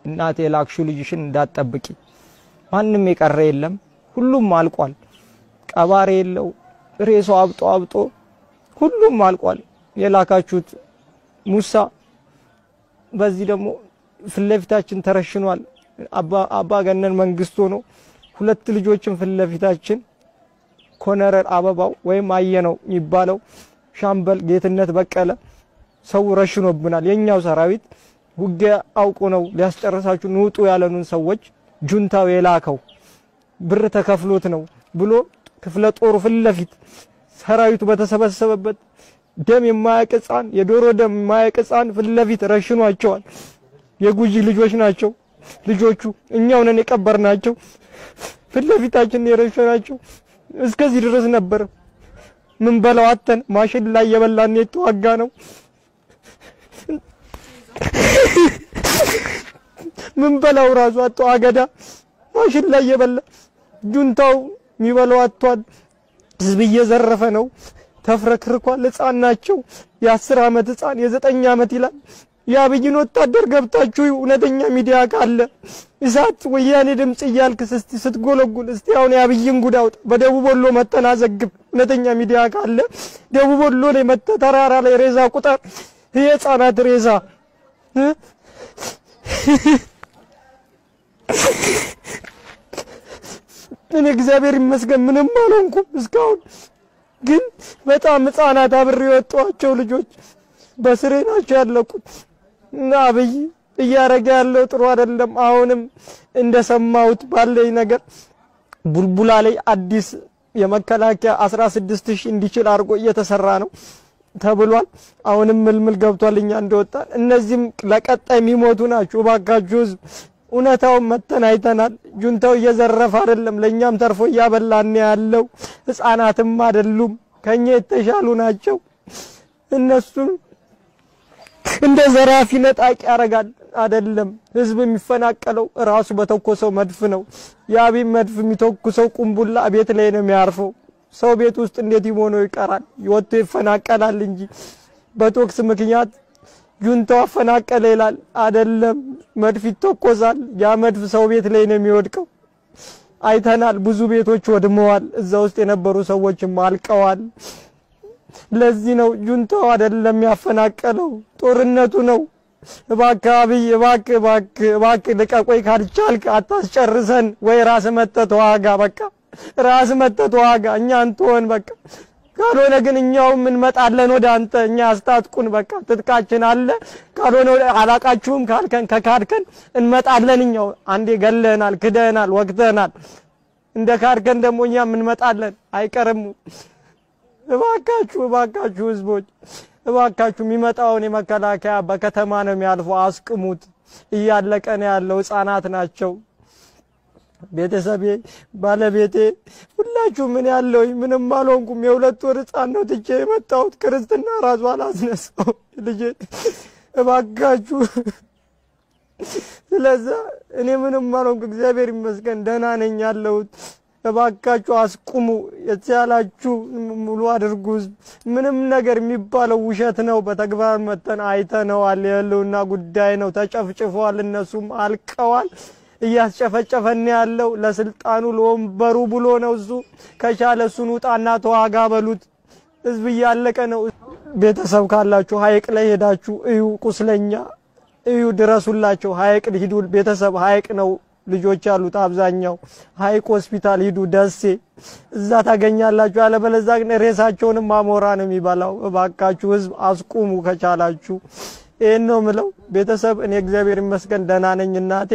እናቴ ላክሹ ልጅሽን እንዳትጠብቂ ማንንም የቀረ የለም ሁሉም አልቋል ቀባሪ የለው ሬሳው አብጦ ሁሉም አልቋል የላካችሁት ሙሳ በዚህ ደግሞ ፍለፊታችን ተረሽኗል አባ ገነን መንግስቱ ነው ሁለት ልጆችን ፍለፊታችን ኮነረር አበባው ወይም አየነው የሚባለው ሻምበል ጌትነት በቀለ ሰው ረሽኖብናል የኛው ሰራዊት ውጊያ አውቆ ነው ሊያስጨርሳችሁ ንውጡ ያለኑን ሰዎች ጁንታው የላከው ብር ተከፍሎት ነው ብሎ ክፍለ ጦሩ ፍለፊት ሰራዊቱ በተሰበሰበበት ደም የማያቀጻን የዶሮ ደም የማያቀጻን ፍለፊት ረሽኗቸዋል የጉጂ ልጆች ናቸው ልጆቹ እኛው ነን የቀበርናቸው ፍለፊታችን የረሽናቸው እስከዚህ ድረስ ነበር ምን በለው አተን ማሽን ላይ የበላን የተዋጋ ነው ምን በለው ራሱ አጥቶ አገዳ ማሽን ላይ የበላ ጁንታው የሚበለው አጥቷል ህዝብ እየዘረፈ ነው ተፍረክርኳል ህፃን ናቸው የ10 አመት ህፃን የ9 አመት ይላል ያብይን ወታደር ገብታችሁ እውነተኛ ሚዲያ ካለ እሳት ወያኔ ድምጽ ይያልክ ስትጎለጉል እስቲ አሁን ያብይን ጉዳው በደቡብ ወሎ መተናዘግብ እውነተኛ ሚዲያ ካለ ደቡብ ወሎ ላይ ተራራ ላይ ሬዛ ቁጥር የህፃናት ሬዛ እኔ እግዚአብሔር ይመስገን ምንም አልሆንኩም እስካሁን ግን በጣም ህፃናት አብሬ ወጣቸው ልጆች በስሬ ናቸው ያለቁት እና አብይ እያረጋ ያለው ጥሩ አይደለም አሁንም እንደሰማሁት ባለኝ ነገር ቡልቡላ ላይ አዲስ የመከላከያ 16000 እንዲችል አርጎ እየተሰራ ነው ተብሏል አሁንም ምልምል ገብቷልኛ እንደወጣ እነዚህም ለቀጣይ የሚሞቱ ናቸው ባካችሁ ኡነታው መተን አይተናል ጁንታው እየዘረፈ አይደለም ለኛም ተርፎ ያበላን ያለው ህፃናትም አይደሉም ከኛ የተሻሉ ናቸው እነሱ እንደ ዘራፊ ነጣቂ ያረጋል አይደለም ህዝብ የሚፈናቀለው ራሱ በተኮሰው መድፍ ነው ያቢ መድፍ የሚተኩሰው ቁምቡላ ቤት ላይ ነው የሚያርፈው ሰው ቤት ውስጥ እንዴት ይሞኖ ይቀራል ይወጡ ይፈናቀላል እንጂ በቶክስ ምክንያት ጁንታው አፈናቀለ ይላል አይደለም መድፍ ይተኮሳል ያ መድፍ ሰው ቤት ላይ ነው የሚወድቀው አይተናል ብዙ ቤቶች ወድመዋል እዛ ውስጥ የነበሩ ሰዎችም አልቀዋል ለዚህ ነው ጁንታው አይደለም ያፈናቀለው ጦርነቱ ነው እባካቢ እባክ ለቀቆይ ካልቻልክ አታስጨርሰን ወይ ራስ መተተዋጋ በቃ ራስ መተተዋጋ እኛ አንተውን በቃ ካልሆነ ግን እኛው ምን መጣለን ወደ አንተ እኛ አስታጥቁን በቃ ትጥቃችን አለ ካልሆነ አላቃችሁም ካልከን ከካድከን እንመጣለን እኛው አንዴ ገለናል ክደናል ወቅተናል እንደ ካድከን ደሞ እኛ ምን መጣለን አይቀርም እባካችሁ ህዝቦች እባካችሁ የሚመጣውን የመከላከያ በከተማ ነው የሚያልፈው አስቅሙት እያለቀ ነው ያለው ህፃናት ናቸው ቤተሰቤ ባለቤቴ ሁላችሁ ምን ያለው ምንም አልሆንኩም የሁለት ወር ህፃን ነው ትቼ የመጣሁት ክርስትና ራሱ አላስነሳው ልጄ እባካችሁ ስለዛ እኔ ምንም አልሆንኩም እግዚአብሔር ይመስገን ደህና ነኝ ያለሁት እባካችሁ አስቁሙ የቻላችሁ ሙሉ አድርጉ ምንም ነገር የሚባለው ውሸት ነው በተግባር መተን አይተነዋል ያለውና ጉዳይ ነው ተጨፍጭፈዋል እነሱም አልቀዋል እያስጨፈጨፈን ያለው ለስልጣኑ ለወንበሩ ብሎ ነው እሱ ከቻለሱን ውጣና ተዋጋ በሉት ህዝብ ያለቀ ነው ቤተሰብ ካላችሁ ሀይቅ ላይ ሄዳችሁ እዩ ቁስለኛ እዩ ድረሱላችሁ ሀይቅ ሊሄዱ ቤተሰብ ሀይቅ ነው ልጆች ያሉት አብዛኛው ሀይቅ ሆስፒታል ሂዱ ደሴ እዛ ታገኛላችሁ አለበለዛ ግን ሬሳቸውንም ማሞራ ነው የሚባላው እባካችሁ ህዝብ አስቁሙ ከቻላችሁ ይሄን ነው ምለው ቤተሰብ እኔ እግዚአብሔር ይመስገን ደህና ነኝ እናቴ